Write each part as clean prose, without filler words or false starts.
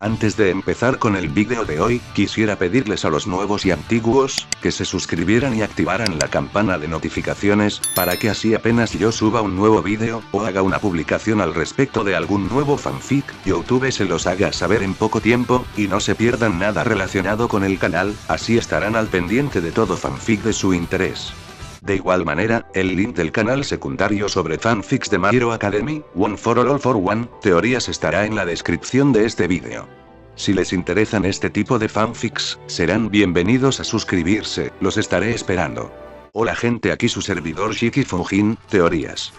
Antes de empezar con el vídeo de hoy, quisiera pedirles a los nuevos y antiguos, que se suscribieran y activaran la campana de notificaciones, para que así apenas yo suba un nuevo vídeo, o haga una publicación al respecto de algún nuevo fanfic, YouTube se los haga saber en poco tiempo, y no se pierdan nada relacionado con el canal, así estarán al pendiente de todo fanfic de su interés. De igual manera, el link del canal secundario sobre fanfics de My Hero Academy, One for All for One, teorías estará en la descripción de este vídeo. Si les interesan este tipo de fanfics, serán bienvenidos a suscribirse, los estaré esperando. Hola gente, aquí su servidor Shiki Fujin, teorías.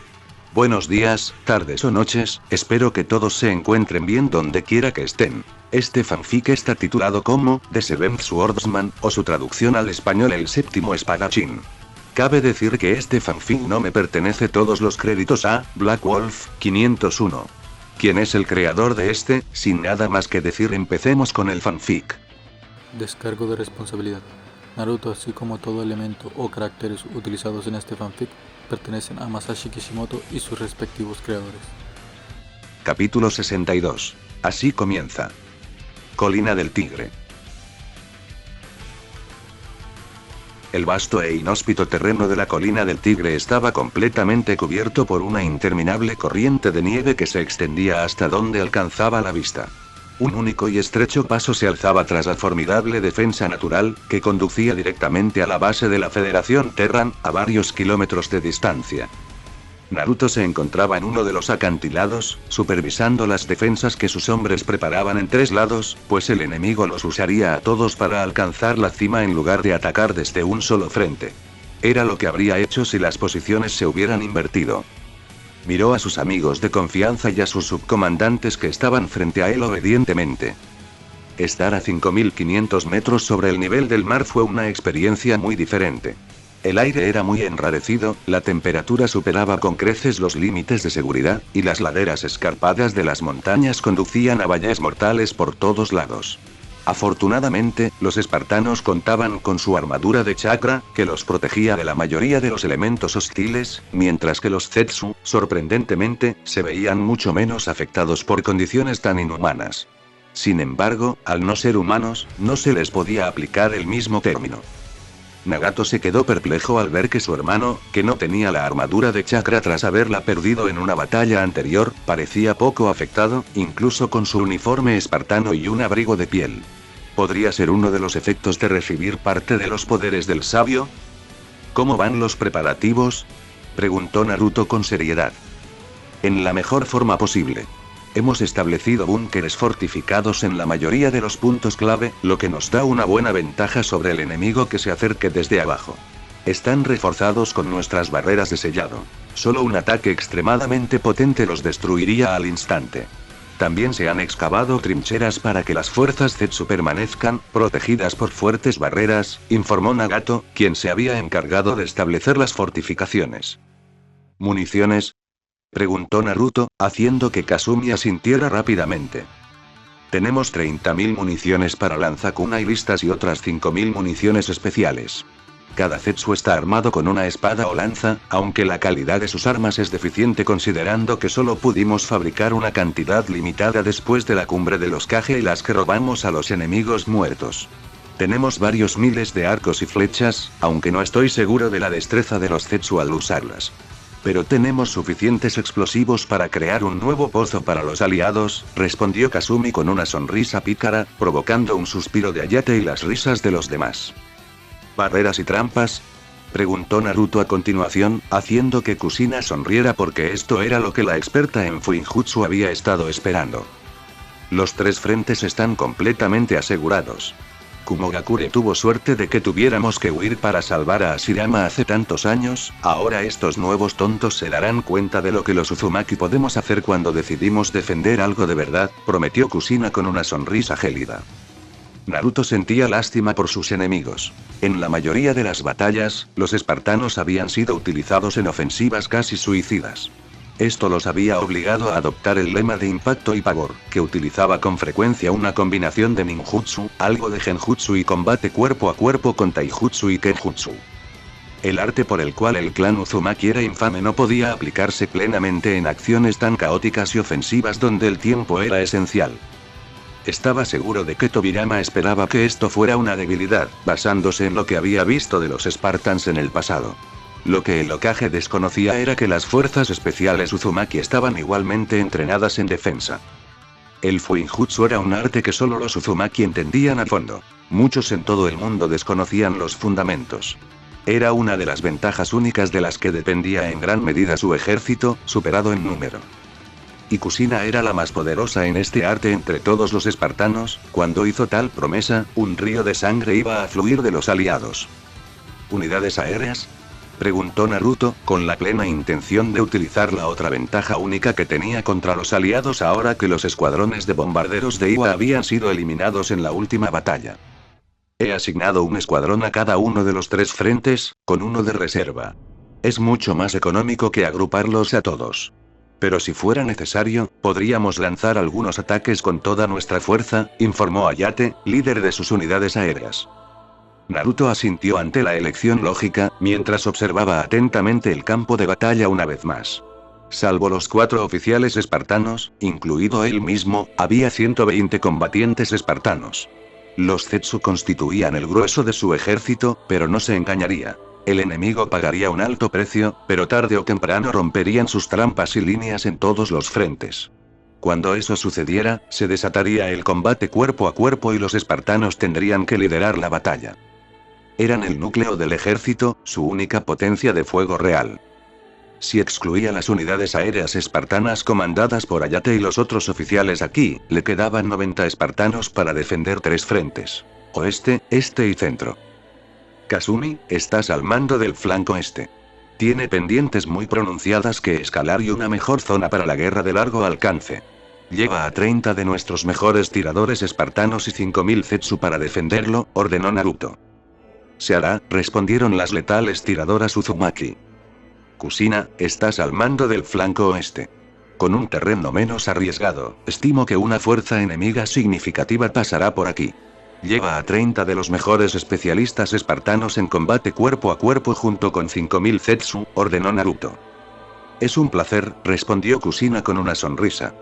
Buenos días, tardes o noches, espero que todos se encuentren bien donde quiera que estén. Este fanfic está titulado como The Seventh Swordsman, o su traducción al español El Séptimo Espadachín. Cabe decir que este fanfic no me pertenece, todos los créditos a Black Wolf 501. ¿Quién es el creador de este? Sin nada más que decir, empecemos con el fanfic. Descargo de responsabilidad. Naruto, así como todo elemento o caracteres utilizados en este fanfic, pertenecen a Masashi Kishimoto y sus respectivos creadores. Capítulo 62. Así comienza. Colina del Tigre. El vasto e inhóspito terreno de la Colina del Tigre estaba completamente cubierto por una interminable corriente de nieve que se extendía hasta donde alcanzaba la vista. Un único y estrecho paso se alzaba tras la formidable defensa natural, que conducía directamente a la base de la Federación Terran, a varios kilómetros de distancia. Naruto se encontraba en uno de los acantilados, supervisando las defensas que sus hombres preparaban en tres lados, pues el enemigo los usaría a todos para alcanzar la cima en lugar de atacar desde un solo frente. Era lo que habría hecho si las posiciones se hubieran invertido. Miró a sus amigos de confianza y a sus subcomandantes que estaban frente a él obedientemente. Estar a 5500 metros sobre el nivel del mar fue una experiencia muy diferente. El aire era muy enrarecido, la temperatura superaba con creces los límites de seguridad, y las laderas escarpadas de las montañas conducían a valles mortales por todos lados. Afortunadamente, los espartanos contaban con su armadura de chakra, que los protegía de la mayoría de los elementos hostiles, mientras que los Zetsu, sorprendentemente, se veían mucho menos afectados por condiciones tan inhumanas. Sin embargo, al no ser humanos, no se les podía aplicar el mismo término. Nagato se quedó perplejo al ver que su hermano, que no tenía la armadura de chakra tras haberla perdido en una batalla anterior, parecía poco afectado, incluso con su uniforme espartano y un abrigo de piel. ¿Podría ser uno de los efectos de recibir parte de los poderes del sabio? ¿Cómo van los preparativos?, preguntó Naruto con seriedad. En la mejor forma posible. Hemos establecido búnkeres fortificados en la mayoría de los puntos clave, lo que nos da una buena ventaja sobre el enemigo que se acerque desde abajo. Están reforzados con nuestras barreras de sellado. Solo un ataque extremadamente potente los destruiría al instante. También se han excavado trincheras para que las fuerzas Zetsu permanezcan protegidas por fuertes barreras, informó Nagato, quien se había encargado de establecer las fortificaciones. ¿Municiones?, preguntó Naruto, haciendo que Kasumi asintiera rápidamente. Tenemos 30.000 municiones para lanzakunai-listas y otras 5.000 municiones especiales. Cada Zetsu está armado con una espada o lanza, aunque la calidad de sus armas es deficiente considerando que solo pudimos fabricar una cantidad limitada después de la cumbre de los Kage y las que robamos a los enemigos muertos. Tenemos varios miles de arcos y flechas, aunque no estoy seguro de la destreza de los Zetsu al usarlas. Pero tenemos suficientes explosivos para crear un nuevo pozo para los aliados, respondió Kasumi con una sonrisa pícara, provocando un suspiro de Hayate y las risas de los demás. ¿Barreras y trampas?, preguntó Naruto a continuación, haciendo que Kushina sonriera porque esto era lo que la experta en Fuinjutsu había estado esperando. Los tres frentes están completamente asegurados. Kumogakure tuvo suerte de que tuviéramos que huir para salvar a Hashirama hace tantos años, ahora estos nuevos tontos se darán cuenta de lo que los Uzumaki podemos hacer cuando decidimos defender algo de verdad, prometió Kushina con una sonrisa gélida. Naruto sentía lástima por sus enemigos. En la mayoría de las batallas, los espartanos habían sido utilizados en ofensivas casi suicidas. Esto los había obligado a adoptar el lema de impacto y pavor, que utilizaba con frecuencia una combinación de ninjutsu, algo de genjutsu y combate cuerpo a cuerpo con taijutsu y kenjutsu. El arte por el cual el clan Uzumaki era infame no podía aplicarse plenamente en acciones tan caóticas y ofensivas donde el tiempo era esencial. Estaba seguro de que Tobirama esperaba que esto fuera una debilidad, basándose en lo que había visto de los Spartans en el pasado. Lo que el Hokage desconocía era que las fuerzas especiales Uzumaki estaban igualmente entrenadas en defensa. El Fuinjutsu era un arte que solo los Uzumaki entendían a fondo. Muchos en todo el mundo desconocían los fundamentos. Era una de las ventajas únicas de las que dependía en gran medida su ejército, superado en número. Y Kushina era la más poderosa en este arte entre todos los espartanos. Cuando hizo tal promesa, un río de sangre iba a fluir de los aliados. ¿Unidades aéreas?, preguntó Naruto, con la plena intención de utilizar la otra ventaja única que tenía contra los aliados ahora que los escuadrones de bombarderos de Iwa habían sido eliminados en la última batalla. He asignado un escuadrón a cada uno de los 3 frentes, con uno de reserva. Es mucho más económico que agruparlos a todos. Pero si fuera necesario, podríamos lanzar algunos ataques con toda nuestra fuerza, informó Hayate, líder de sus unidades aéreas. Naruto asintió ante la elección lógica, mientras observaba atentamente el campo de batalla una vez más. Salvo los 4 oficiales espartanos, incluido él mismo, había 120 combatientes espartanos. Los Zetsu constituían el grueso de su ejército, pero no se engañaría. El enemigo pagaría un alto precio, pero tarde o temprano romperían sus trampas y líneas en todos los frentes. Cuando eso sucediera, se desataría el combate cuerpo a cuerpo y los espartanos tendrían que liderar la batalla. Eran el núcleo del ejército, su única potencia de fuego real. Si excluía las unidades aéreas espartanas comandadas por Hayate y los otros oficiales aquí, le quedaban 90 espartanos para defender 3 frentes: oeste, este y centro. Kasumi, estás al mando del flanco este. Tiene pendientes muy pronunciadas que escalar y una mejor zona para la guerra de largo alcance. Lleva a 30 de nuestros mejores tiradores espartanos y 5000 Zetsu para defenderlo, ordenó Naruto. Se hará, respondieron las letales tiradoras Uzumaki. Kushina, estás al mando del flanco oeste. Con un terreno menos arriesgado, estimo que una fuerza enemiga significativa pasará por aquí. Lleva a 30 de los mejores especialistas espartanos en combate cuerpo a cuerpo junto con 5000 Zetsu, ordenó Naruto. Es un placer, respondió Kushina con una sonrisa.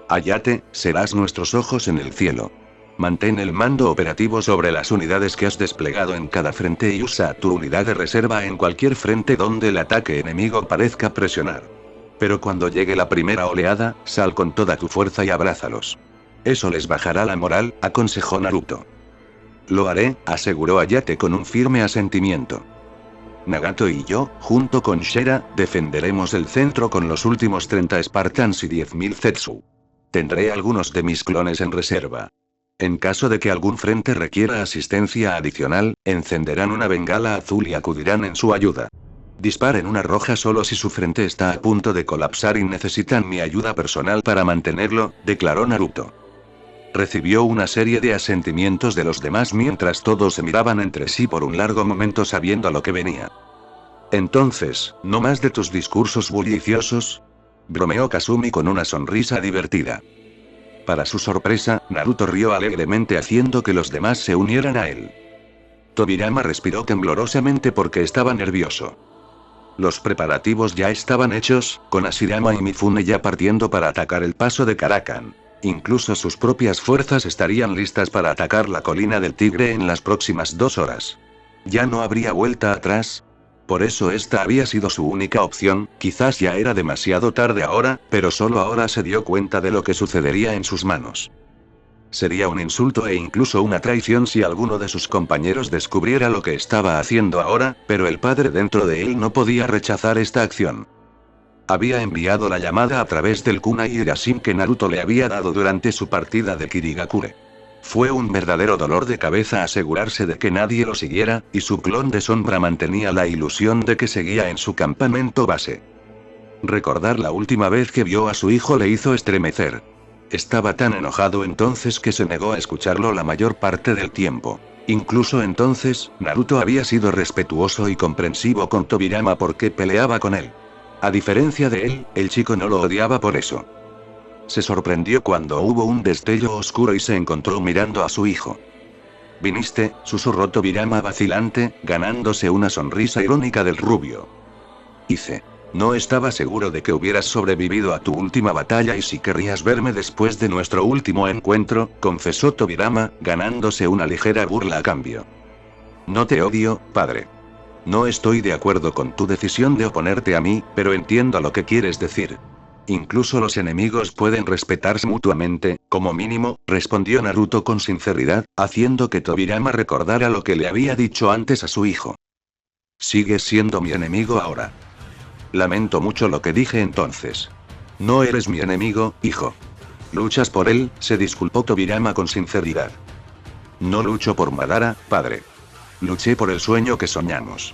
Hayate, serás nuestros ojos en el cielo. Mantén el mando operativo sobre las unidades que has desplegado en cada frente y usa tu unidad de reserva en cualquier frente donde el ataque enemigo parezca presionar. Pero cuando llegue la primera oleada, sal con toda tu fuerza y abrázalos. Eso les bajará la moral, aconsejó Naruto. Lo haré, aseguró Hayate con un firme asentimiento. Nagato y yo, junto con Shera, defenderemos el centro con los últimos 30 Spartans y 10.000 Zetsu. Tendré algunos de mis clones en reserva. En caso de que algún frente requiera asistencia adicional, encenderán una bengala azul y acudirán en su ayuda. Disparen una roja solo si su frente está a punto de colapsar y necesitan mi ayuda personal para mantenerlo, declaró Naruto. Recibió una serie de asentimientos de los demás mientras todos se miraban entre sí por un largo momento sabiendo a lo que venía. Entonces, ¿no más de tus discursos bulliciosos?, bromeó Kasumi con una sonrisa divertida. Para su sorpresa, Naruto rió alegremente haciendo que los demás se unieran a él. Tobirama respiró temblorosamente porque estaba nervioso. Los preparativos ya estaban hechos, con Hashirama y Mifune ya partiendo para atacar el paso de Karakan. Incluso sus propias fuerzas estarían listas para atacar la colina del Tigre en las próximas 2 horas. Ya no habría vuelta atrás. Por eso esta había sido su única opción. Quizás ya era demasiado tarde ahora, pero solo ahora se dio cuenta de lo que sucedería en sus manos. Sería un insulto e incluso una traición si alguno de sus compañeros descubriera lo que estaba haciendo ahora, pero el padre dentro de él no podía rechazar esta acción. Había enviado la llamada a través del kunai Irasin que Naruto le había dado durante su partida de Kirigakure. Fue un verdadero dolor de cabeza asegurarse de que nadie lo siguiera, y su clon de sombra mantenía la ilusión de que seguía en su campamento base. Recordar la última vez que vio a su hijo le hizo estremecer. Estaba tan enojado entonces que se negó a escucharlo la mayor parte del tiempo. Incluso entonces, Naruto había sido respetuoso y comprensivo con Tobirama porque peleaba con él. A diferencia de él, el chico no lo odiaba por eso. Se sorprendió cuando hubo un destello oscuro y se encontró mirando a su hijo. «¿Viniste?», susurró Tobirama vacilante, ganándose una sonrisa irónica del rubio. «Hice. No estaba seguro de que hubieras sobrevivido a tu última batalla y si querrías verme después de nuestro último encuentro, confesó Tobirama, ganándose una ligera burla a cambio. No te odio, padre. No estoy de acuerdo con tu decisión de oponerte a mí, pero entiendo lo que quieres decir. Incluso los enemigos pueden respetarse mutuamente, como mínimo, respondió Naruto con sinceridad, haciendo que Tobirama recordara lo que le había dicho antes a su hijo. Sigues siendo mi enemigo ahora. Lamento mucho lo que dije entonces. No eres mi enemigo, hijo. ¿Luchas por él?, se disculpó Tobirama con sinceridad. No lucho por Madara, padre. Luché por el sueño que soñamos.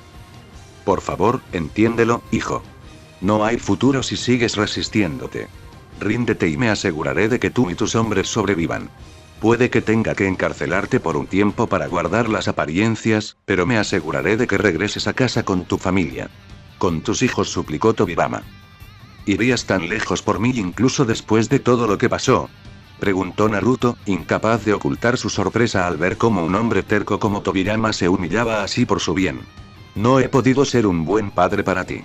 Por favor, entiéndelo, hijo. No hay futuro si sigues resistiéndote. Ríndete y me aseguraré de que tú y tus hombres sobrevivan. Puede que tenga que encarcelarte por un tiempo para guardar las apariencias, pero me aseguraré de que regreses a casa con tu familia. Con tus hijos, suplicó Tobirama. ¿Irías tan lejos por mí incluso después de todo lo que pasó?, preguntó Naruto, incapaz de ocultar su sorpresa al ver cómo un hombre terco como Tobirama se humillaba así por su bien. No he podido ser un buen padre para ti.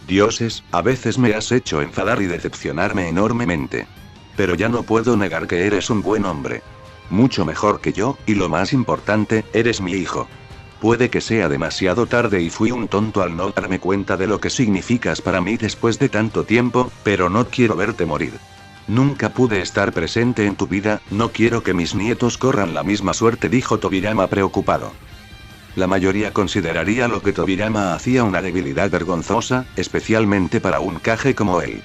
Dioses, a veces me has hecho enfadar y decepcionarme enormemente. Pero ya no puedo negar que eres un buen hombre. Mucho mejor que yo, y lo más importante, eres mi hijo. Puede que sea demasiado tarde y fui un tonto al no darme cuenta de lo que significas para mí después de tanto tiempo, pero no quiero verte morir. Nunca pude estar presente en tu vida, no quiero que mis nietos corran la misma suerte, dijo Tobirama preocupado. La mayoría consideraría lo que Tobirama hacía una debilidad vergonzosa, especialmente para un Kage como él.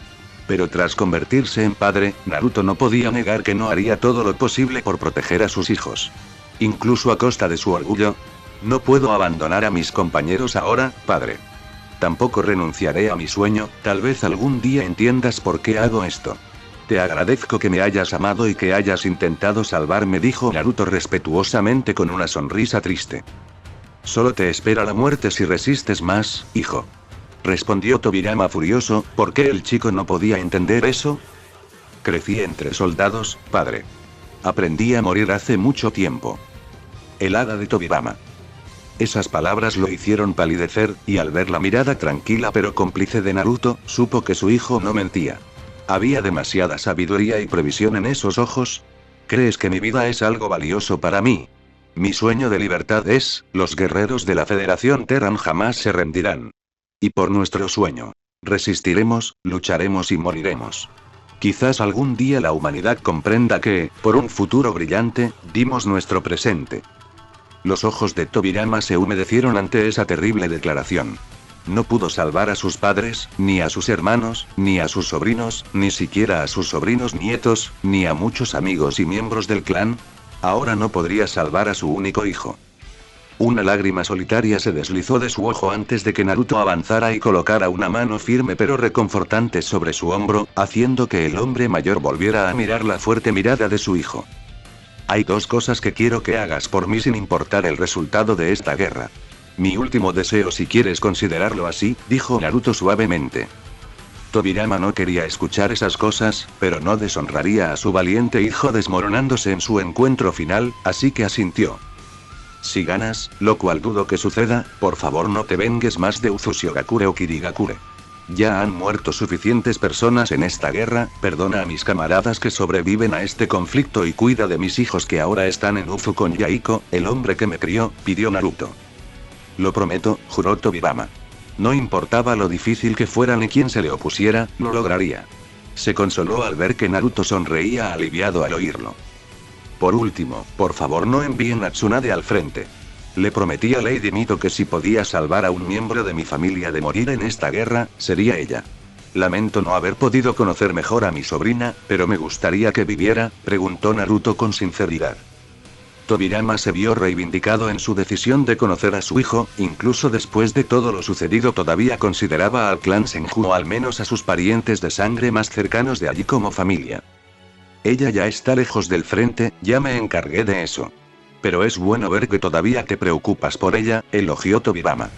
Pero tras convertirse en padre, Naruto no podía negar que no haría todo lo posible por proteger a sus hijos. Incluso a costa de su orgullo. No puedo abandonar a mis compañeros ahora, padre. Tampoco renunciaré a mi sueño, tal vez algún día entiendas por qué hago esto. Te agradezco que me hayas amado y que hayas intentado salvarme, dijo Naruto respetuosamente con una sonrisa triste. Solo te espera la muerte si resistes más, hijo. Respondió Tobirama furioso, ¿por qué el chico no podía entender eso? Crecí entre soldados, padre. Aprendí a morir hace mucho tiempo. Helada de Tobirama. Esas palabras lo hicieron palidecer, y al ver la mirada tranquila pero cómplice de Naruto, supo que su hijo no mentía. ¿Había demasiada sabiduría y previsión en esos ojos? ¿Crees que mi vida es algo valioso para mí? Mi sueño de libertad es, los guerreros de la Federación Terran jamás se rendirán. Y por nuestro sueño, resistiremos, lucharemos y moriremos. Quizás algún día la humanidad comprenda que, por un futuro brillante, dimos nuestro presente. Los ojos de Tobirama se humedecieron ante esa terrible declaración. No pudo salvar a sus padres, ni a sus hermanos, ni a sus sobrinos, ni siquiera a sus sobrinos nietos, ni a muchos amigos y miembros del clan. Ahora no podría salvar a su único hijo. Una lágrima solitaria se deslizó de su ojo antes de que Naruto avanzara y colocara una mano firme pero reconfortante sobre su hombro, haciendo que el hombre mayor volviera a mirar la fuerte mirada de su hijo. Hay dos cosas que quiero que hagas por mí sin importar el resultado de esta guerra. Mi último deseo, si quieres considerarlo así, dijo Naruto suavemente. Tobirama no quería escuchar esas cosas, pero no deshonraría a su valiente hijo desmoronándose en su encuentro final, así que asintió. Si ganas, lo cual dudo que suceda, por favor no te vengues más de Uzushiogakure o Kirigakure. Ya han muerto suficientes personas en esta guerra, perdona a mis camaradas que sobreviven a este conflicto y cuida de mis hijos que ahora están en Uzu con Yaiko, el hombre que me crió, pidió Naruto. Lo prometo, juró Tobirama. No importaba lo difícil que fuera ni quién se le opusiera, lo lograría. Se consoló al ver que Naruto sonreía aliviado al oírlo. Por último, por favor no envíen a Tsunade al frente. Le prometí a Lady Mito que si podía salvar a un miembro de mi familia de morir en esta guerra, sería ella. Lamento no haber podido conocer mejor a mi sobrina, pero me gustaría que viviera, preguntó Naruto con sinceridad. Tobirama se vio reivindicado en su decisión de conocer a su hijo, incluso después de todo lo sucedido todavía consideraba al clan Senju o al menos a sus parientes de sangre más cercanos de allí como familia. Ella ya está lejos del frente, ya me encargué de eso. Pero es bueno ver que todavía te preocupas por ella, elogió Tobirama.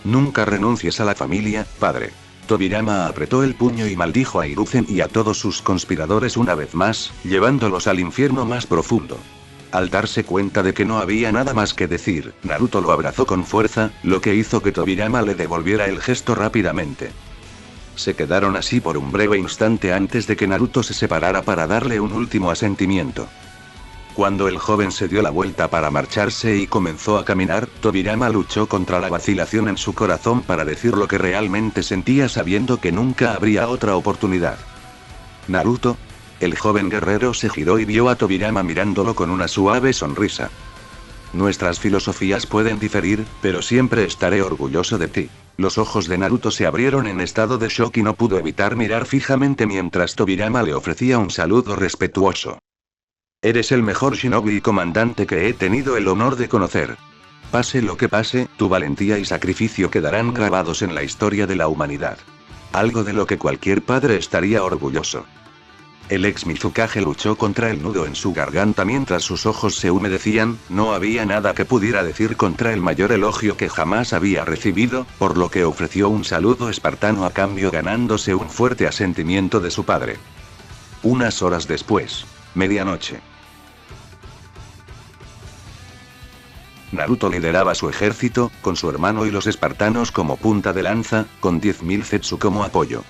Nunca renuncies a la familia, padre. Tobirama apretó el puño y maldijo a Hiruzen y a todos sus conspiradores una vez más, llevándolos al infierno más profundo. Al darse cuenta de que no había nada más que decir, Naruto lo abrazó con fuerza, lo que hizo que Tobirama le devolviera el gesto rápidamente. Se quedaron así por un breve instante antes de que Naruto se separara para darle un último asentimiento. Cuando el joven se dio la vuelta para marcharse y comenzó a caminar, Tobirama luchó contra la vacilación en su corazón para decir lo que realmente sentía sabiendo que nunca habría otra oportunidad. Naruto. El joven guerrero se giró y vio a Tobirama mirándolo con una suave sonrisa. Nuestras filosofías pueden diferir, pero siempre estaré orgulloso de ti. Los ojos de Naruto se abrieron en estado de shock y no pudo evitar mirar fijamente mientras Tobirama le ofrecía un saludo respetuoso. Eres el mejor shinobi y comandante que he tenido el honor de conocer. Pase lo que pase, tu valentía y sacrificio quedarán grabados en la historia de la humanidad. Algo de lo que cualquier padre estaría orgulloso. El ex Mizukage luchó contra el nudo en su garganta mientras sus ojos se humedecían, no había nada que pudiera decir contra el mayor elogio que jamás había recibido, por lo que ofreció un saludo espartano a cambio ganándose un fuerte asentimiento de su padre. Unas horas después. Medianoche. Naruto lideraba su ejército, con su hermano y los espartanos como punta de lanza, con 10.000 Zetsu como apoyo.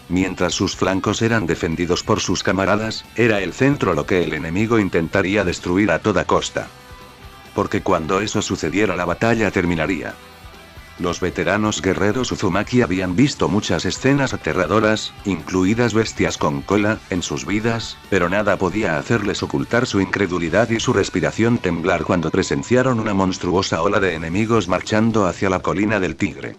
Mientras sus flancos eran defendidos por sus camaradas, era el centro lo que el enemigo intentaría destruir a toda costa. Porque cuando eso sucediera la batalla terminaría. Los veteranos guerreros Uzumaki habían visto muchas escenas aterradoras, incluidas bestias con cola, en sus vidas, pero nada podía hacerles ocultar su incredulidad y su respiración temblar cuando presenciaron una monstruosa ola de enemigos marchando hacia la colina del tigre.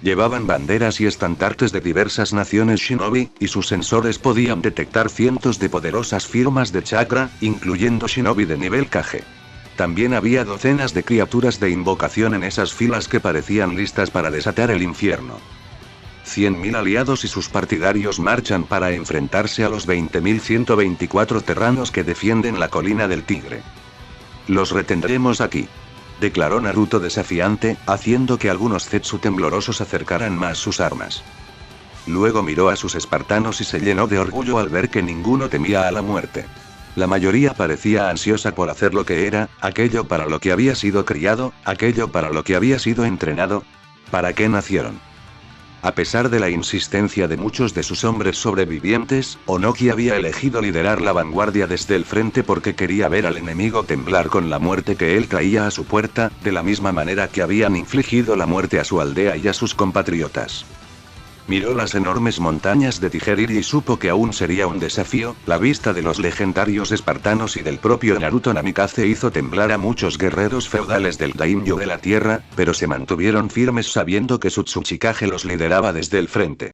Llevaban banderas y estandartes de diversas naciones shinobi, y sus sensores podían detectar cientos de poderosas firmas de chakra, incluyendo shinobi de nivel Kage. También había docenas de criaturas de invocación en esas filas que parecían listas para desatar el infierno. 100.000 aliados y sus partidarios marchan para enfrentarse a los 20.124 terranos que defienden la colina del tigre. Los retendremos aquí, declaró Naruto desafiante, haciendo que algunos Zetsu temblorosos acercaran más sus armas. Luego miró a sus espartanos y se llenó de orgullo al ver que ninguno temía a la muerte. La mayoría parecía ansiosa por hacer lo que era, aquello para lo que había sido criado, aquello para lo que había sido entrenado. ¿Para qué nacieron? A pesar de la insistencia de muchos de sus hombres sobrevivientes, Onoki había elegido liderar la vanguardia desde el frente porque quería ver al enemigo temblar con la muerte que él traía a su puerta, de la misma manera que habían infligido la muerte a su aldea y a sus compatriotas. Miró las enormes montañas de Tijeriri y supo que aún sería un desafío. La vista de los legendarios espartanos y del propio Naruto Namikaze hizo temblar a muchos guerreros feudales del daimyo de la tierra, pero se mantuvieron firmes sabiendo que su Tsuchikage los lideraba desde el frente.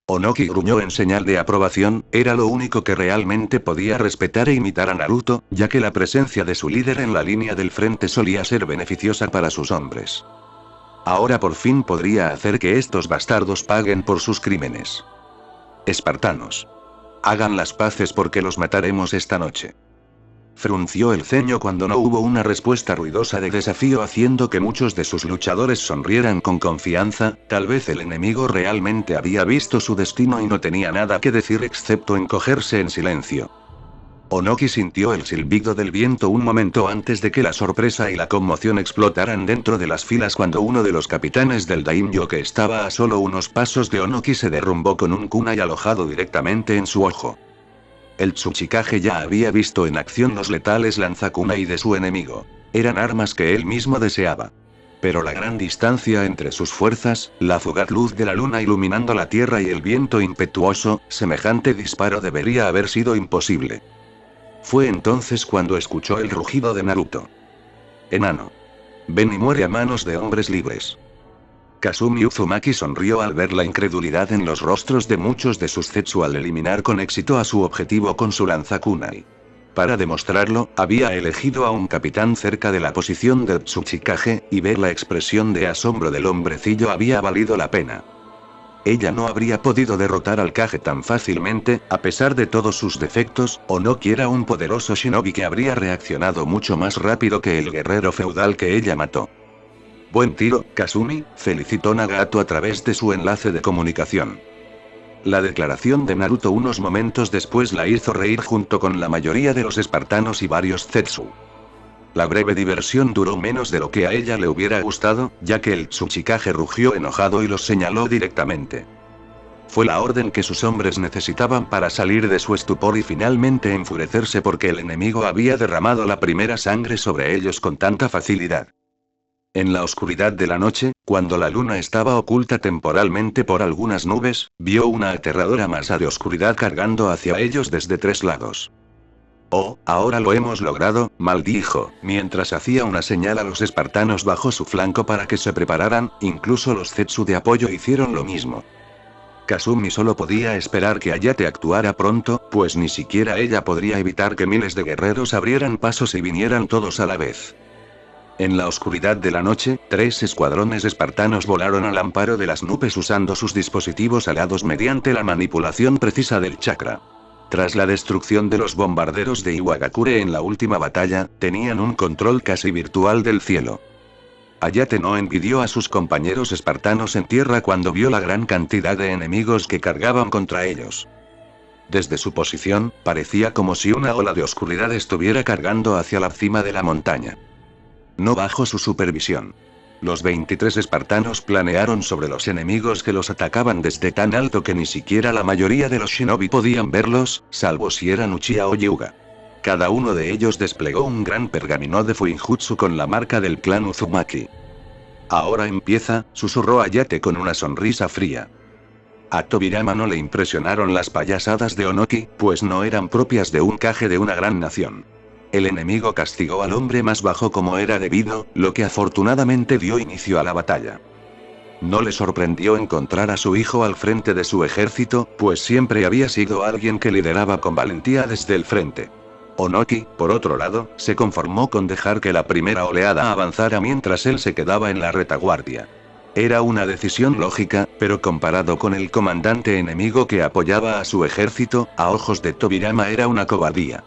Onoki gruñó en señal de aprobación, era lo único que realmente podía respetar e imitar a Naruto, ya que la presencia de su líder en la línea del frente solía ser beneficiosa para sus hombres. Ahora por fin podría hacer que estos bastardos paguen por sus crímenes. Espartanos. Hagan las paces porque los mataremos esta noche. Frunció el ceño cuando no hubo una respuesta ruidosa de desafío haciendo que muchos de sus luchadores sonrieran con confianza, tal vez el enemigo realmente había visto su destino y no tenía nada que decir excepto encogerse en silencio. Onoki sintió el silbido del viento un momento antes de que la sorpresa y la conmoción explotaran dentro de las filas cuando uno de los capitanes del daimyo que estaba a solo unos pasos de Onoki se derrumbó con un kunai alojado directamente en su ojo. El Tsuchikage ya había visto en acción los letales lanzakunai de su enemigo. Eran armas que él mismo deseaba. Pero la gran distancia entre sus fuerzas, la fugaz luz de la luna iluminando la tierra y el viento impetuoso, semejante disparo debería haber sido imposible. Fue entonces cuando escuchó el rugido de Naruto. Enano. Ven y muere a manos de hombres libres. Kasumi Uzumaki sonrió al ver la incredulidad en los rostros de muchos de sus Zetsu al eliminar con éxito a su objetivo con su lanzakunai. Para demostrarlo, había elegido a un capitán cerca de la posición del Tsuchikage, y ver la expresión de asombro del hombrecillo había valido la pena. Ella no habría podido derrotar al Kage tan fácilmente, a pesar de todos sus defectos, Onoki era un poderoso shinobi que habría reaccionado mucho más rápido que el guerrero feudal que ella mató. Buen tiro, Kasumi, felicitó Nagato a través de su enlace de comunicación. La declaración de Naruto unos momentos después la hizo reír junto con la mayoría de los espartanos y varios Zetsu. La breve diversión duró menos de lo que a ella le hubiera gustado, ya que el Tsuchikage rugió enojado y los señaló directamente. Fue la orden que sus hombres necesitaban para salir de su estupor y finalmente enfurecerse porque el enemigo había derramado la primera sangre sobre ellos con tanta facilidad. En la oscuridad de la noche, cuando la luna estaba oculta temporalmente por algunas nubes, vio una aterradora masa de oscuridad cargando hacia ellos desde 3 lados. «Oh, ahora lo hemos logrado», maldijo, mientras hacía una señal a los espartanos bajo su flanco para que se prepararan. Incluso los Zetsu de apoyo hicieron lo mismo. Kasumi solo podía esperar que Hayate actuara pronto, pues ni siquiera ella podría evitar que miles de guerreros abrieran pasos y vinieran todos a la vez. En la oscuridad de la noche, 3 escuadrones espartanos volaron al amparo de las nubes usando sus dispositivos alados mediante la manipulación precisa del chakra. Tras la destrucción de los bombarderos de Iwagakure en la última batalla, tenían un control casi virtual del cielo. Hayate no envidió a sus compañeros espartanos en tierra cuando vio la gran cantidad de enemigos que cargaban contra ellos. Desde su posición, parecía como si una ola de oscuridad estuviera cargando hacia la cima de la montaña. No bajo su supervisión. Los 23 espartanos planearon sobre los enemigos que los atacaban desde tan alto que ni siquiera la mayoría de los shinobi podían verlos, salvo si eran Uchiha o Hyuga. Cada uno de ellos desplegó un gran pergamino de Fuinjutsu con la marca del clan Uzumaki. «Ahora empieza», susurró Hayate con una sonrisa fría. A Tobirama no le impresionaron las payasadas de Onoki, pues no eran propias de un Kage de una gran nación. El enemigo castigó al hombre más bajo como era debido, lo que afortunadamente dio inicio a la batalla. No le sorprendió encontrar a su hijo al frente de su ejército, pues siempre había sido alguien que lideraba con valentía desde el frente. Onoki, por otro lado, se conformó con dejar que la primera oleada avanzara mientras él se quedaba en la retaguardia. Era una decisión lógica, pero comparado con el comandante enemigo que apoyaba a su ejército, a ojos de Tobirama era una cobardía.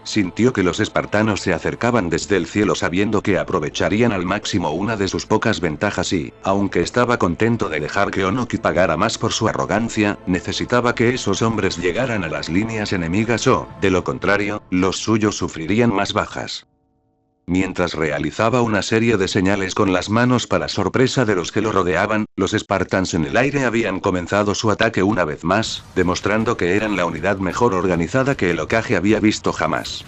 Sintió que los espartanos se acercaban desde el cielo sabiendo que aprovecharían al máximo una de sus pocas ventajas y, aunque estaba contento de dejar que Onoki pagara más por su arrogancia, necesitaba que esos hombres llegaran a las líneas enemigas o, de lo contrario, los suyos sufrirían más bajas. Mientras realizaba una serie de señales con las manos para sorpresa de los que lo rodeaban, los Spartans en el aire habían comenzado su ataque una vez más, demostrando que eran la unidad mejor organizada que el Hokage había visto jamás.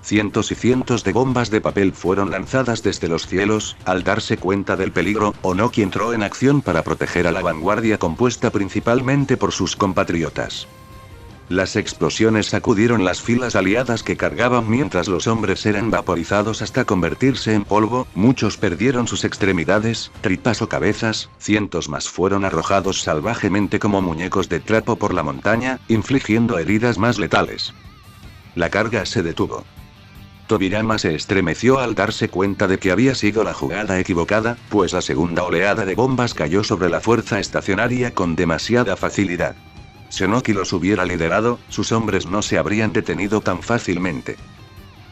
Cientos y cientos de bombas de papel fueron lanzadas desde los cielos. Al darse cuenta del peligro, Onoki entró en acción para proteger a la vanguardia compuesta principalmente por sus compatriotas. Las explosiones sacudieron las filas aliadas que cargaban mientras los hombres eran vaporizados hasta convertirse en polvo. Muchos perdieron sus extremidades, tripas o cabezas, cientos más fueron arrojados salvajemente como muñecos de trapo por la montaña, infligiendo heridas más letales. La carga se detuvo. Tobirama se estremeció al darse cuenta de que había sido la jugada equivocada, pues la segunda oleada de bombas cayó sobre la fuerza estacionaria con demasiada facilidad. Si Onoki los hubiera liderado, sus hombres no se habrían detenido tan fácilmente.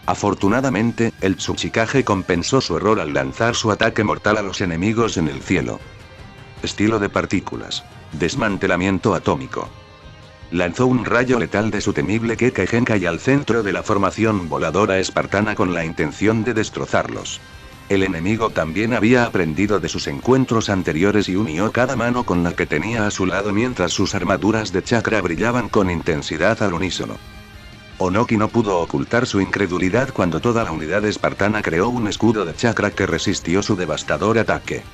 Afortunadamente, el Tsuchikage compensó su error al lanzar su ataque mortal a los enemigos en el cielo. Estilo de partículas. Desmantelamiento atómico. Lanzó un rayo letal de su temible Kekkei Genkai al centro de la formación voladora espartana con la intención de destrozarlos. El enemigo también había aprendido de sus encuentros anteriores y unió cada mano con la que tenía a su lado mientras sus armaduras de chakra brillaban con intensidad al unísono. Onoki no pudo ocultar su incredulidad cuando toda la unidad espartana creó un escudo de chakra que resistió su devastador ataque.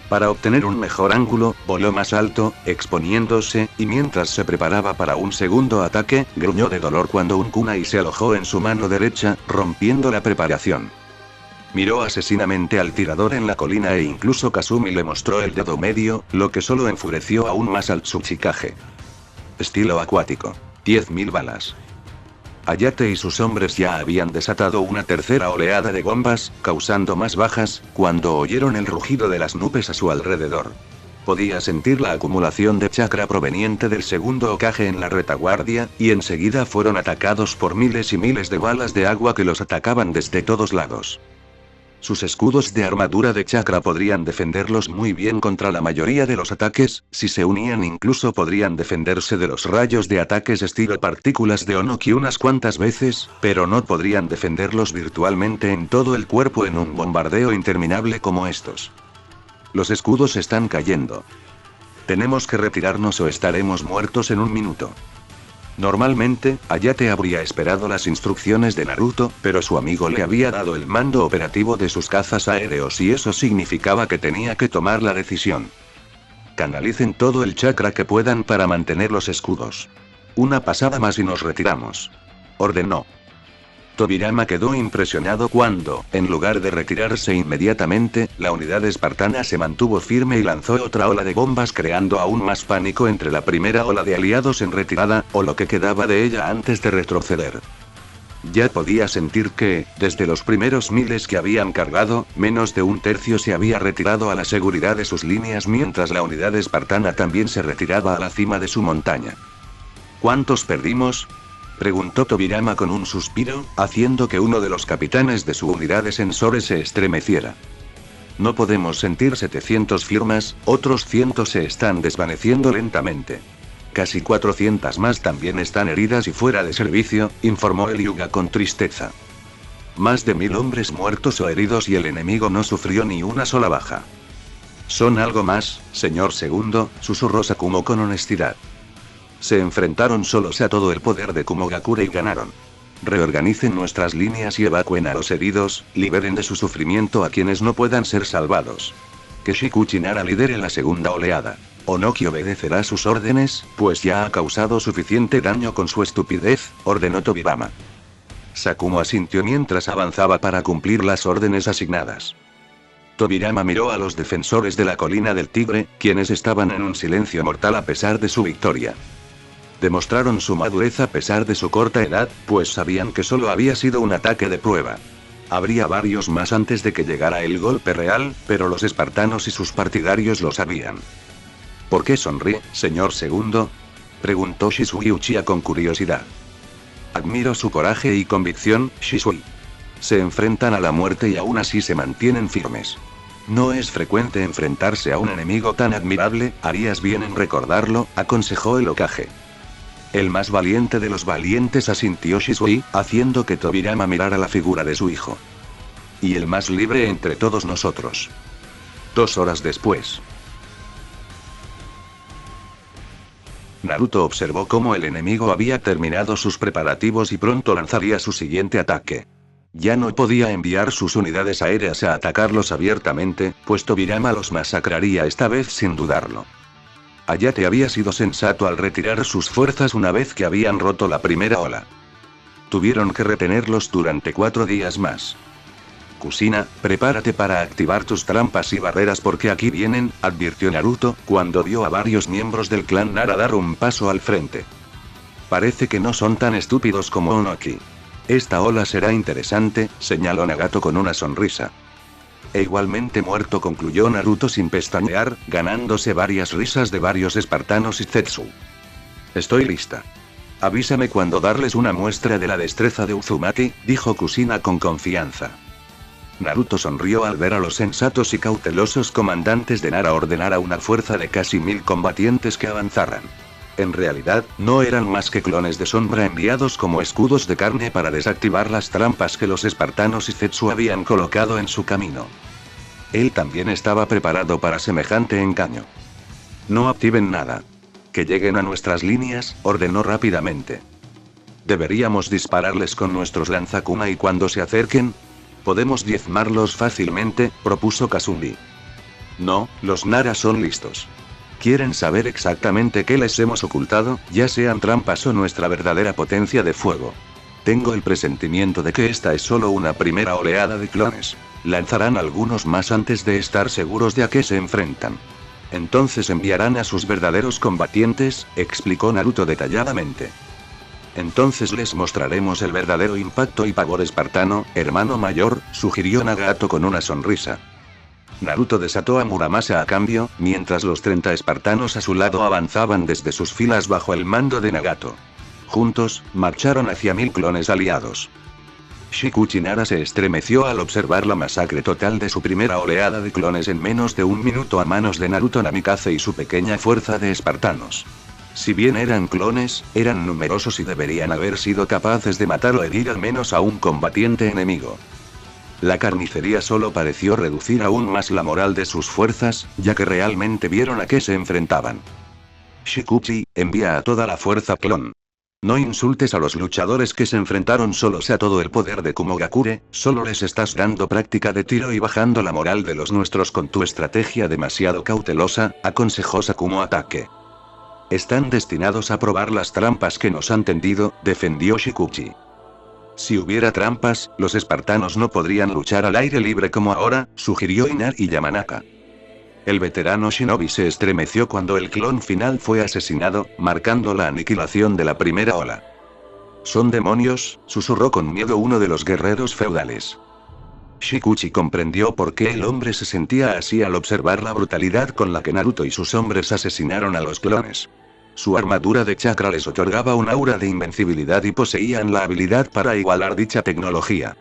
Para obtener un mejor ángulo, voló más alto, exponiéndose, y mientras se preparaba para un segundo ataque, gruñó de dolor cuando un kunai se alojó en su mano derecha, rompiendo la preparación. Miró asesinamente al tirador en la colina e incluso Kasumi le mostró el dedo medio, lo que solo enfureció aún más al Tsuchikage. Estilo acuático. 10.000 balas. Hayate y sus hombres ya habían desatado una tercera oleada de bombas, causando más bajas, cuando oyeron el rugido de las nubes a su alrededor. Podía sentir la acumulación de chakra proveniente del segundo Hokage en la retaguardia, y enseguida fueron atacados por miles y miles de balas de agua que los atacaban desde todos lados. Sus escudos de armadura de chakra podrían defenderlos muy bien contra la mayoría de los ataques. Si se unían incluso podrían defenderse de los rayos de ataques estilo partículas de Onoki unas cuantas veces, pero no podrían defenderlos virtualmente en todo el cuerpo en un bombardeo interminable como estos. Los escudos están cayendo. Tenemos que retirarnos o estaremos muertos en un minuto. Normalmente, Hayate habría esperado las instrucciones de Naruto, pero su amigo le había dado el mando operativo de sus cazas aéreos y eso significaba que tenía que tomar la decisión. Canalicen todo el chakra que puedan para mantener los escudos. Una pasada más y nos retiramos. Ordenó. Tobirama quedó impresionado cuando, en lugar de retirarse inmediatamente, la unidad espartana se mantuvo firme y lanzó otra ola de bombas creando aún más pánico entre la primera ola de aliados en retirada, o lo que quedaba de ella antes de retroceder. Ya podía sentir que, desde los primeros miles que habían cargado, menos de un tercio se había retirado a la seguridad de sus líneas mientras la unidad espartana también se retiraba a la cima de su montaña. ¿Cuántos perdimos?, preguntó Tobirama con un suspiro, haciendo que uno de los capitanes de su unidad de sensores se estremeciera. No podemos sentir 700 firmas, otros 100 se están desvaneciendo lentamente. Casi 400 más también están heridas y fuera de servicio, informó el Hyuga con tristeza. Más de 1000 hombres muertos o heridos y el enemigo no sufrió ni una sola baja. Son algo más, señor segundo, susurró Sakumo con honestidad. Se enfrentaron solos a todo el poder de Kumogakure y ganaron. Reorganicen nuestras líneas y evacúen a los heridos, liberen de su sufrimiento a quienes no puedan ser salvados. Que Shikuchi Nara lidere la segunda oleada. Onoki obedecerá sus órdenes, pues ya ha causado suficiente daño con su estupidez, ordenó Tobirama. Sakumo asintió mientras avanzaba para cumplir las órdenes asignadas. Tobirama miró a los defensores de la colina del tigre, quienes estaban en un silencio mortal a pesar de su victoria. Demostraron su madurez a pesar de su corta edad, pues sabían que solo había sido un ataque de prueba. Habría varios más antes de que llegara el golpe real, pero los espartanos y sus partidarios lo sabían. ¿Por qué sonríe, señor segundo?, preguntó Shisui Uchiha con curiosidad. Admiro su coraje y convicción, Shisui. Se enfrentan a la muerte y aún así se mantienen firmes. No es frecuente enfrentarse a un enemigo tan admirable, harías bien en recordarlo, aconsejó el Hokage. El más valiente de los valientes, asintió Shisui, haciendo que Tobirama mirara la figura de su hijo. Y el más libre entre todos nosotros. 2 horas después. Naruto observó cómo el enemigo había terminado sus preparativos y pronto lanzaría su siguiente ataque. Ya no podía enviar sus unidades aéreas a atacarlos abiertamente, pues Tobirama los masacraría esta vez sin dudarlo. Hayate había sido sensato al retirar sus fuerzas una vez que habían roto la primera ola. Tuvieron que retenerlos durante 4 días más. Kusina, prepárate para activar tus trampas y barreras porque aquí vienen, advirtió Naruto, cuando vio a varios miembros del clan Nara dar un paso al frente. Parece que no son tan estúpidos como Onoki. Esta ola será interesante, señaló Nagato con una sonrisa. E igualmente muerto, concluyó Naruto sin pestañear, ganándose varias risas de varios espartanos y Zetsu. Estoy lista. Avísame cuando darles una muestra de la destreza de Uzumaki, dijo Kusina con confianza. Naruto sonrió al ver a los sensatos y cautelosos comandantes de Nara ordenar a una fuerza de casi 1000 combatientes que avanzaran. En realidad, no eran más que clones de sombra enviados como escudos de carne para desactivar las trampas que los espartanos y Zetsu habían colocado en su camino. Él también estaba preparado para semejante engaño. No activen nada. Que lleguen a nuestras líneas, ordenó rápidamente. Deberíamos dispararles con nuestros lanzacuma y cuando se acerquen, podemos diezmarlos fácilmente, propuso Kasumi. No, los Nara son listos. Quieren saber exactamente qué les hemos ocultado, ya sean trampas o nuestra verdadera potencia de fuego. Tengo el presentimiento de que esta es solo una primera oleada de clones. Lanzarán algunos más antes de estar seguros de a qué se enfrentan. Entonces enviarán a sus verdaderos combatientes, explicó Naruto detalladamente. Entonces les mostraremos el verdadero impacto y pavor espartano, hermano mayor, sugirió Nagato con una sonrisa. Naruto desató a Muramasa a cambio, mientras los 30 espartanos a su lado avanzaban desde sus filas bajo el mando de Nagato. Juntos, marcharon hacia 1000 clones aliados. Shikuchi Nara se estremeció al observar la masacre total de su primera oleada de clones en menos de un minuto a manos de Naruto Namikaze y su pequeña fuerza de espartanos. Si bien eran clones, eran numerosos y deberían haber sido capaces de matar o herir al menos a un combatiente enemigo. La carnicería solo pareció reducir aún más la moral de sus fuerzas, ya que realmente vieron a qué se enfrentaban. Shikuchi, envía a toda la fuerza clon. No insultes a los luchadores que se enfrentaron solos a todo el poder de Kumogakure, solo les estás dando práctica de tiro y bajando la moral de los nuestros con tu estrategia demasiado cautelosa, aconsejó Sakumo Atake. Están destinados a probar las trampas que nos han tendido, defendió Shikuchi. Si hubiera trampas, los espartanos no podrían luchar al aire libre como ahora, sugirió Inari Yamanaka. El veterano shinobi se estremeció cuando el clon final fue asesinado, marcando la aniquilación de la primera ola. «Son demonios», susurró con miedo uno de los guerreros feudales. Shikuchi comprendió por qué el hombre se sentía así al observar la brutalidad con la que Naruto y sus hombres asesinaron a los clones. Su armadura de chakra les otorgaba un aura de invencibilidad y poseían la habilidad para igualar dicha tecnología.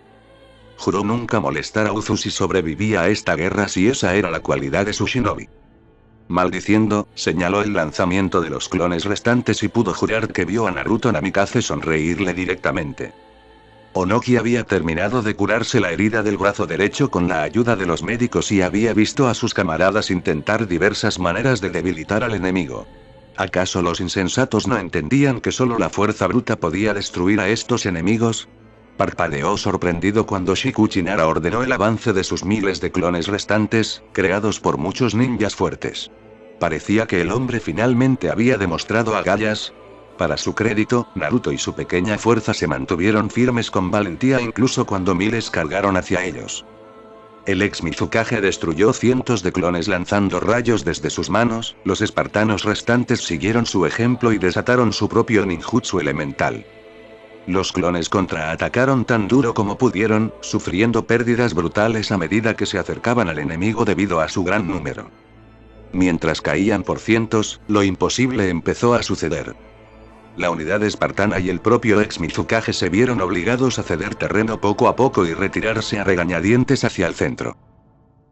Juró nunca molestar a Uzu si sobrevivía a esta guerra si esa era la cualidad de su shinobi. Maldiciendo, señaló el lanzamiento de los clones restantes y pudo jurar que vio a Naruto Namikaze sonreírle directamente. Onoki había terminado de curarse la herida del brazo derecho con la ayuda de los médicos y había visto a sus camaradas intentar diversas maneras de debilitar al enemigo. ¿Acaso los insensatos no entendían que solo la fuerza bruta podía destruir a estos enemigos? Parpadeó sorprendido cuando Shikuchi Nara ordenó el avance de sus miles de clones restantes, creados por muchos ninjas fuertes. Parecía que el hombre finalmente había demostrado agallas. Para su crédito, Naruto y su pequeña fuerza se mantuvieron firmes con valentía incluso cuando miles cargaron hacia ellos. El ex Mizukage destruyó cientos de clones lanzando rayos desde sus manos, los espartanos restantes siguieron su ejemplo y desataron su propio ninjutsu elemental. Los clones contraatacaron tan duro como pudieron, sufriendo pérdidas brutales a medida que se acercaban al enemigo debido a su gran número. Mientras caían por cientos, lo imposible empezó a suceder. La unidad espartana y el propio ex Mizukage se vieron obligados a ceder terreno poco a poco y retirarse a regañadientes hacia el centro.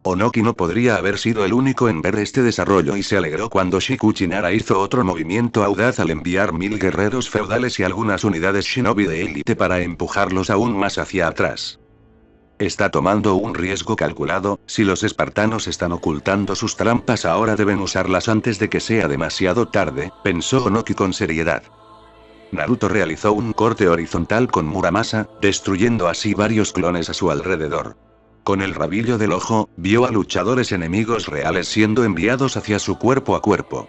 Onoki no podría haber sido el único en ver este desarrollo y se alegró cuando Shikuchi Nara hizo otro movimiento audaz al enviar 1000 guerreros feudales y algunas unidades shinobi de élite para empujarlos aún más hacia atrás. Está tomando un riesgo calculado, si los espartanos están ocultando sus trampas ahora deben usarlas antes de que sea demasiado tarde, pensó Onoki con seriedad. Naruto realizó un corte horizontal con Muramasa, destruyendo así varios clones a su alrededor. Con el rabillo del ojo, vio a luchadores enemigos reales siendo enviados hacia su cuerpo a cuerpo.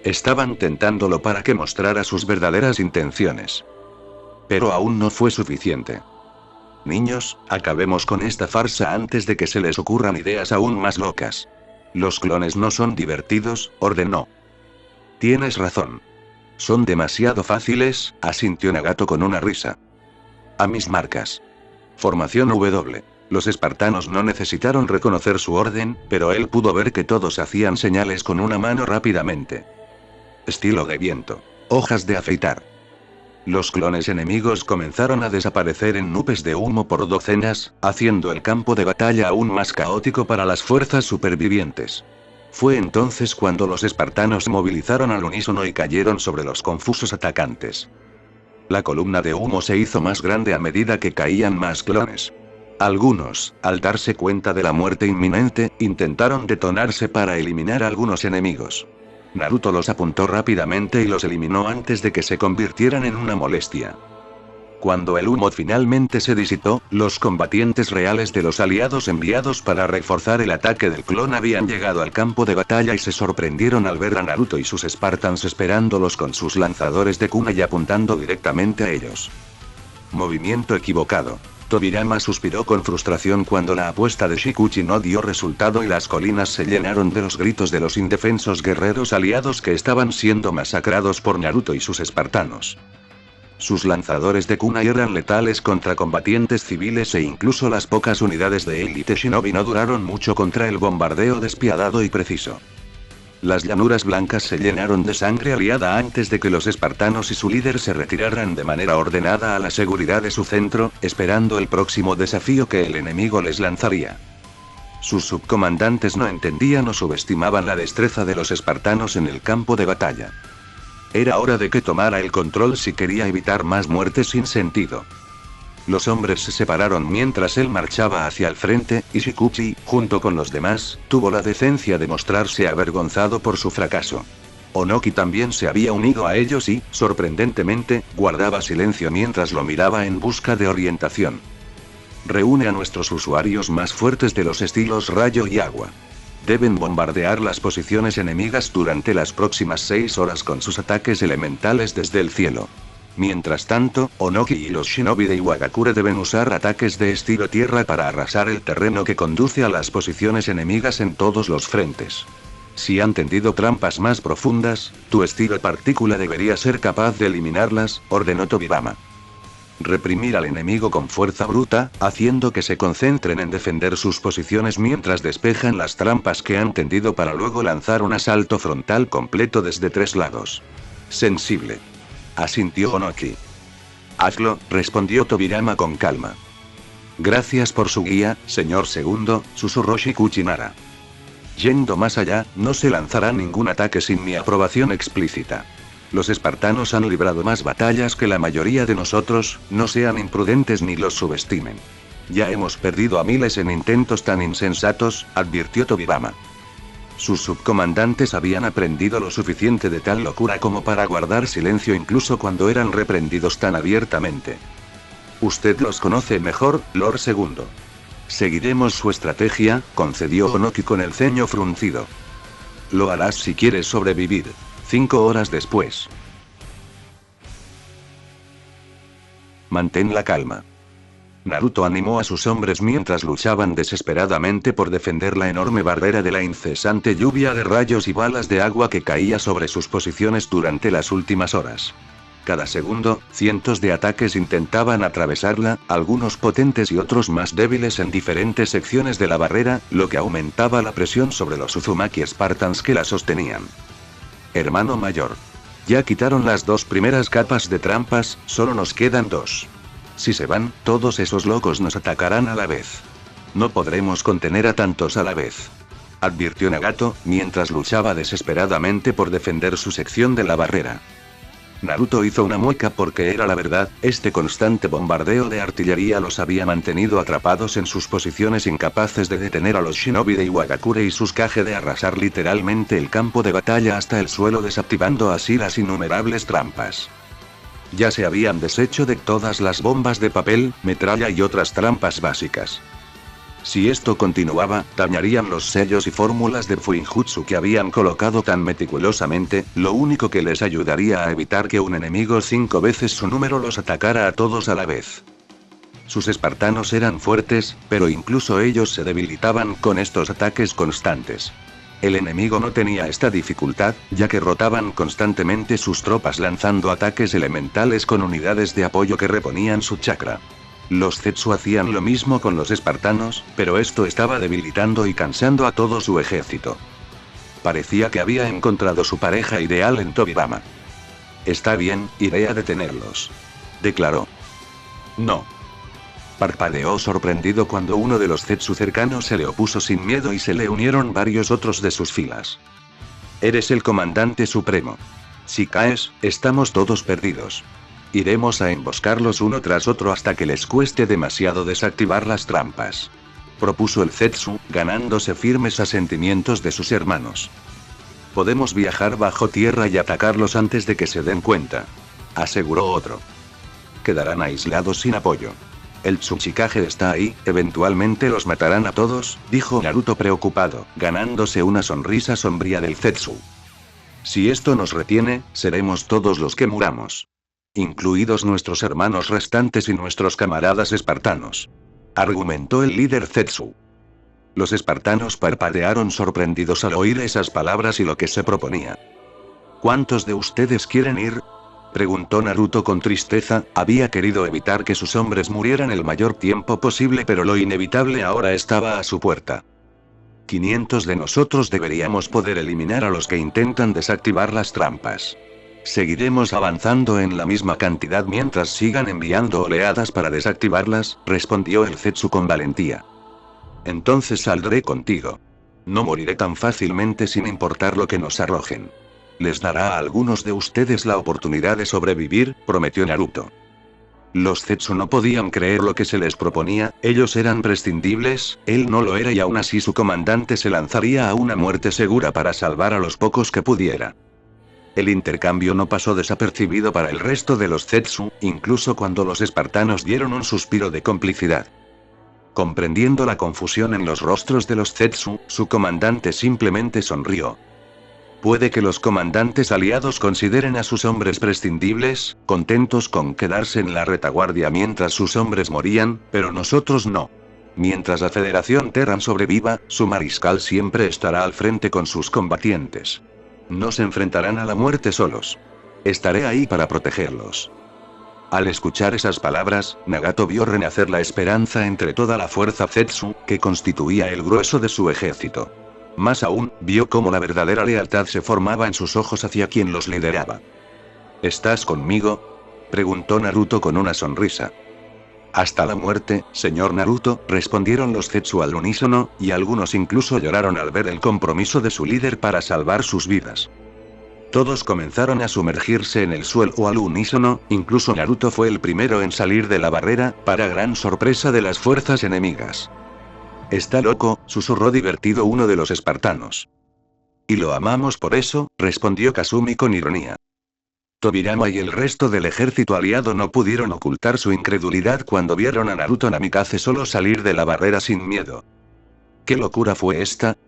Estaban tentándolo para que mostrara sus verdaderas intenciones. Pero aún no fue suficiente. Niños, acabemos con esta farsa antes de que se les ocurran ideas aún más locas. Los clones no son divertidos, ordenó. Tienes razón. Son demasiado fáciles, asintió Nagato con una risa. A mis marcas. Formación W. Los espartanos no necesitaron reconocer su orden, pero él pudo ver que todos hacían señales con una mano rápidamente. Estilo de viento. Hojas de afeitar. Los clones enemigos comenzaron a desaparecer en nubes de humo por docenas, haciendo el campo de batalla aún más caótico para las fuerzas supervivientes. Fue entonces cuando los espartanos se movilizaron al unísono y cayeron sobre los confusos atacantes. La columna de humo se hizo más grande a medida que caían más clones. Algunos, al darse cuenta de la muerte inminente, intentaron detonarse para eliminar a algunos enemigos. Naruto los apuntó rápidamente y los eliminó antes de que se convirtieran en una molestia. Cuando el humo finalmente se disipó, los combatientes reales de los aliados enviados para reforzar el ataque del clon habían llegado al campo de batalla y se sorprendieron al ver a Naruto y sus Spartans esperándolos con sus lanzadores de kunai apuntando directamente a ellos. Movimiento equivocado. Tobirama suspiró con frustración cuando la apuesta de Shikuchi no dio resultado y las colinas se llenaron de los gritos de los indefensos guerreros aliados que estaban siendo masacrados por Naruto y sus espartanos. Sus lanzadores de kunai eran letales contra combatientes civiles e incluso las pocas unidades de élite shinobi no duraron mucho contra el bombardeo despiadado y preciso. Las llanuras blancas se llenaron de sangre aliada antes de que los espartanos y su líder se retiraran de manera ordenada a la seguridad de su centro, esperando el próximo desafío que el enemigo les lanzaría. Sus subcomandantes no entendían o subestimaban la destreza de los espartanos en el campo de batalla. Era hora de que tomara el control si quería evitar más muertes sin sentido. Los hombres se separaron mientras él marchaba hacia el frente, y Shikuchi, junto con los demás, tuvo la decencia de mostrarse avergonzado por su fracaso. Onoki también se había unido a ellos y, sorprendentemente, guardaba silencio mientras lo miraba en busca de orientación. Reúne a nuestros usuarios más fuertes de los estilos rayo y agua. Deben bombardear las posiciones enemigas durante las próximas 6 horas con sus ataques elementales desde el cielo. Mientras tanto, Onoki y los shinobi de Iwagakure deben usar ataques de estilo tierra para arrasar el terreno que conduce a las posiciones enemigas en todos los frentes. Si han tendido trampas más profundas, tu estilo partícula debería ser capaz de eliminarlas, ordenó Tobirama. Reprimir al enemigo con fuerza bruta, haciendo que se concentren en defender sus posiciones mientras despejan las trampas que han tendido para luego lanzar un asalto frontal completo desde 3 lados. Sensible. Asintió Onoki. Hazlo, respondió Tobirama con calma. Gracias por su guía, señor segundo, susurró Shikuchi Nara. Yendo más allá, no se lanzará ningún ataque sin mi aprobación explícita. Los espartanos han librado más batallas que la mayoría de nosotros, no sean imprudentes ni los subestimen. Ya hemos perdido a miles en intentos tan insensatos, advirtió Tobirama. Sus subcomandantes habían aprendido lo suficiente de tal locura como para guardar silencio incluso cuando eran reprendidos tan abiertamente. Usted los conoce mejor, Lord Segundo. Seguiremos su estrategia, concedió Onoki con el ceño fruncido. Lo harás si quieres sobrevivir. 5 horas después. Mantén la calma. Naruto animó a sus hombres mientras luchaban desesperadamente por defender la enorme barrera de la incesante lluvia de rayos y balas de agua que caía sobre sus posiciones durante las últimas horas. Cada segundo, cientos de ataques intentaban atravesarla, algunos potentes y otros más débiles en diferentes secciones de la barrera, lo que aumentaba la presión sobre los Uzumaki Spartans que la sostenían. Hermano mayor. Ya quitaron las 2 primeras capas de trampas, solo nos quedan 2. Si se van, todos esos locos nos atacarán a la vez. No podremos contener a tantos a la vez. Advirtió Nagato, mientras luchaba desesperadamente por defender su sección de la barrera. Naruto hizo una mueca porque era la verdad, este constante bombardeo de artillería los había mantenido atrapados en sus posiciones incapaces de detener a los shinobi de Iwagakure y sus Kage de arrasar literalmente el campo de batalla hasta el suelo desactivando así las innumerables trampas. Ya se habían deshecho de todas las bombas de papel, metralla y otras trampas básicas. Si esto continuaba, dañarían los sellos y fórmulas de Fuinjutsu que habían colocado tan meticulosamente, lo único que les ayudaría a evitar que un enemigo 5 veces su número los atacara a todos a la vez. Sus espartanos eran fuertes, pero incluso ellos se debilitaban con estos ataques constantes. El enemigo no tenía esta dificultad, ya que rotaban constantemente sus tropas lanzando ataques elementales con unidades de apoyo que reponían su chakra. Los Zetsu hacían lo mismo con los espartanos, pero esto estaba debilitando y cansando a todo su ejército. Parecía que había encontrado su pareja ideal en Tobirama. Está bien, iré a detenerlos. Declaró. No. Parpadeó sorprendido cuando uno de los Zetsu cercanos se le opuso sin miedo y se le unieron varios otros de sus filas. Eres el comandante supremo. Si caes, estamos todos perdidos. Iremos a emboscarlos uno tras otro hasta que les cueste demasiado desactivar las trampas. Propuso el Zetsu, ganándose firmes asentimientos de sus hermanos. Podemos viajar bajo tierra y atacarlos antes de que se den cuenta. Aseguró otro. Quedarán aislados sin apoyo. El Tsuchikage está ahí, eventualmente los matarán a todos, dijo Naruto preocupado, ganándose una sonrisa sombría del Zetsu. Si esto nos retiene, seremos todos los que muramos. Incluidos nuestros hermanos restantes y nuestros camaradas espartanos. Argumentó el líder Zetsu. Los espartanos parpadearon sorprendidos al oír esas palabras y lo que se proponía. ¿Cuántos de ustedes quieren ir? Preguntó Naruto con tristeza, había querido evitar que sus hombres murieran el mayor tiempo posible pero lo inevitable ahora estaba a su puerta. 500 de nosotros deberíamos poder eliminar a los que intentan desactivar las trampas. Seguiremos avanzando en la misma cantidad mientras sigan enviando oleadas para desactivarlas, respondió el Zetsu con valentía. Entonces saldré contigo. No moriré tan fácilmente sin importar lo que nos arrojen. Les dará a algunos de ustedes la oportunidad de sobrevivir, prometió Naruto. Los Zetsu no podían creer lo que se les proponía, ellos eran prescindibles, él no lo era y aún así su comandante se lanzaría a una muerte segura para salvar a los pocos que pudiera. El intercambio no pasó desapercibido para el resto de los Zetsu, incluso cuando los espartanos dieron un suspiro de complicidad. Comprendiendo la confusión en los rostros de los Zetsu, su comandante simplemente sonrió. Puede que los comandantes aliados consideren a sus hombres prescindibles, contentos con quedarse en la retaguardia mientras sus hombres morían, pero nosotros no. Mientras la Federación Terran sobreviva, su mariscal siempre estará al frente con sus combatientes. No se enfrentarán a la muerte solos. Estaré ahí para protegerlos. Al escuchar esas palabras, Nagato vio renacer la esperanza entre toda la fuerza Zetsu, que constituía el grueso de su ejército. Más aún, vio cómo la verdadera lealtad se formaba en sus ojos hacia quien los lideraba. ¿Estás conmigo?, preguntó Naruto con una sonrisa. Hasta la muerte, señor Naruto, respondieron los Zetsu al unísono, y algunos incluso lloraron al ver el compromiso de su líder para salvar sus vidas. Todos comenzaron a sumergirse en el suelo al unísono, incluso Naruto fue el primero en salir de la barrera, para gran sorpresa de las fuerzas enemigas. «Está loco», susurró divertido uno de los espartanos. «Y lo amamos por eso», respondió Kasumi con ironía. Tobirama y el resto del ejército aliado no pudieron ocultar su incredulidad cuando vieron a Naruto Namikaze solo salir de la barrera sin miedo. ¿Qué locura fue esta?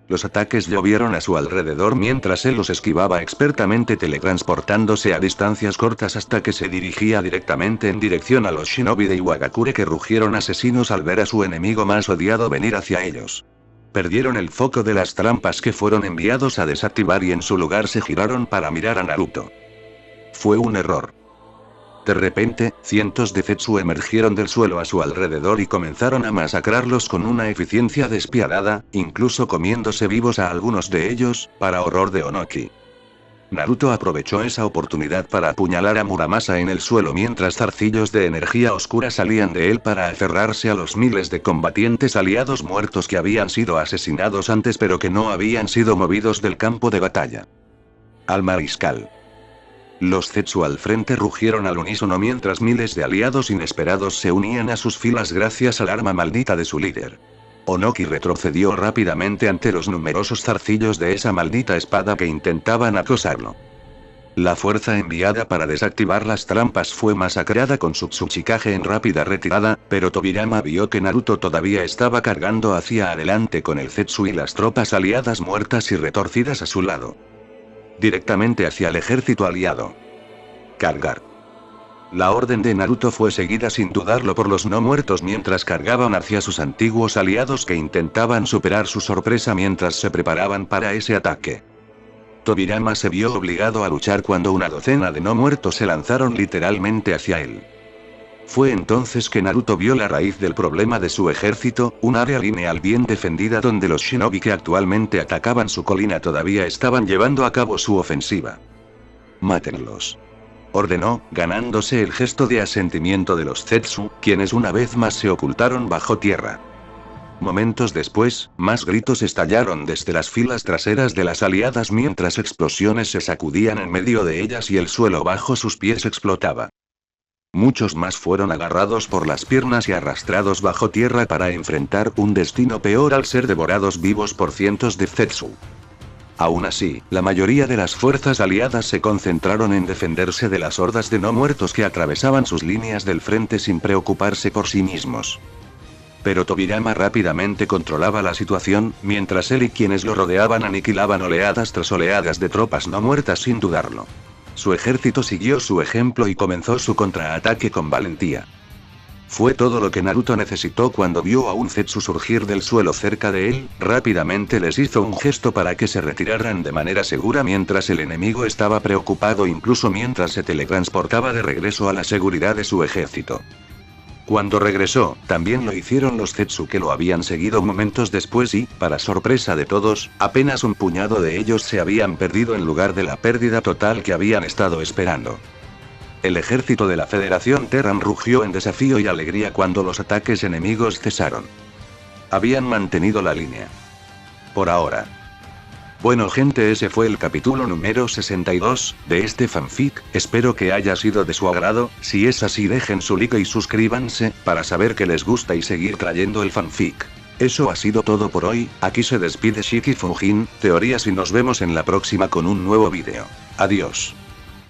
Los ataques llovieron a su alrededor mientras él los esquivaba expertamente teletransportándose a distancias cortas hasta que se dirigía directamente en dirección a los shinobi de Iwagakure que rugieron asesinos al ver a su enemigo más odiado venir hacia ellos. Perdieron el foco de las trampas que fueron enviados a desactivar y en su lugar se giraron para mirar a Naruto. Fue un error. De repente, cientos de Zetsu emergieron del suelo a su alrededor y comenzaron a masacrarlos con una eficiencia despiadada, incluso comiéndose vivos a algunos de ellos, para horror de Onoki. Naruto aprovechó esa oportunidad para apuñalar a Muramasa en el suelo mientras zarcillos de energía oscura salían de él para aferrarse a los miles de combatientes aliados muertos que habían sido asesinados antes pero que no habían sido movidos del campo de batalla. Al mariscal. Los Zetsu al frente rugieron al unísono mientras miles de aliados inesperados se unían a sus filas gracias al arma maldita de su líder. Onoki retrocedió rápidamente ante los numerosos zarcillos de esa maldita espada que intentaban acosarlo. La fuerza enviada para desactivar las trampas fue masacrada con su Tsuchikage en rápida retirada, pero Tobirama vio que Naruto todavía estaba cargando hacia adelante con el Zetsu y las tropas aliadas muertas y retorcidas a su lado. Directamente hacia el ejército aliado. Cargar. La orden de Naruto fue seguida sin dudarlo por los no muertos mientras cargaban hacia sus antiguos aliados que intentaban superar su sorpresa mientras se preparaban para ese ataque. Tobirama se vio obligado a luchar cuando una docena de no muertos se lanzaron literalmente hacia él. Fue entonces que Naruto vio la raíz del problema de su ejército, un área lineal bien defendida donde los shinobi que actualmente atacaban su colina todavía estaban llevando a cabo su ofensiva. «Mátenlos», ordenó, ganándose el gesto de asentimiento de los Zetsu, quienes una vez más se ocultaron bajo tierra. Momentos después, más gritos estallaron desde las filas traseras de las aliadas mientras explosiones se sacudían en medio de ellas y el suelo bajo sus pies explotaba. Muchos más fueron agarrados por las piernas y arrastrados bajo tierra para enfrentar un destino peor al ser devorados vivos por cientos de Zetsu. Aún así, la mayoría de las fuerzas aliadas se concentraron en defenderse de las hordas de no muertos que atravesaban sus líneas del frente sin preocuparse por sí mismos. Pero Tobirama rápidamente controlaba la situación, mientras él y quienes lo rodeaban aniquilaban oleadas tras oleadas de tropas no muertas sin dudarlo. Su ejército siguió su ejemplo y comenzó su contraataque con valentía. Fue todo lo que Naruto necesitó cuando vio a un Zetsu surgir del suelo cerca de él, rápidamente les hizo un gesto para que se retiraran de manera segura mientras el enemigo estaba preocupado incluso mientras se teletransportaba de regreso a la seguridad de su ejército. Cuando regresó, también lo hicieron los Zetsu que lo habían seguido momentos después y, para sorpresa de todos, apenas un puñado de ellos se habían perdido en lugar de la pérdida total que habían estado esperando. El ejército de la Federación Terran rugió en desafío y alegría cuando los ataques enemigos cesaron. Habían mantenido la línea. Por ahora. Bueno gente, ese fue el capítulo número 62 de este fanfic, espero que haya sido de su agrado. Si es así, dejen su like y suscríbanse, para saber que les gusta y seguir trayendo el fanfic. Eso ha sido todo por hoy, aquí se despide Shiki Fujin Teorías y nos vemos en la próxima con un nuevo vídeo. Adiós.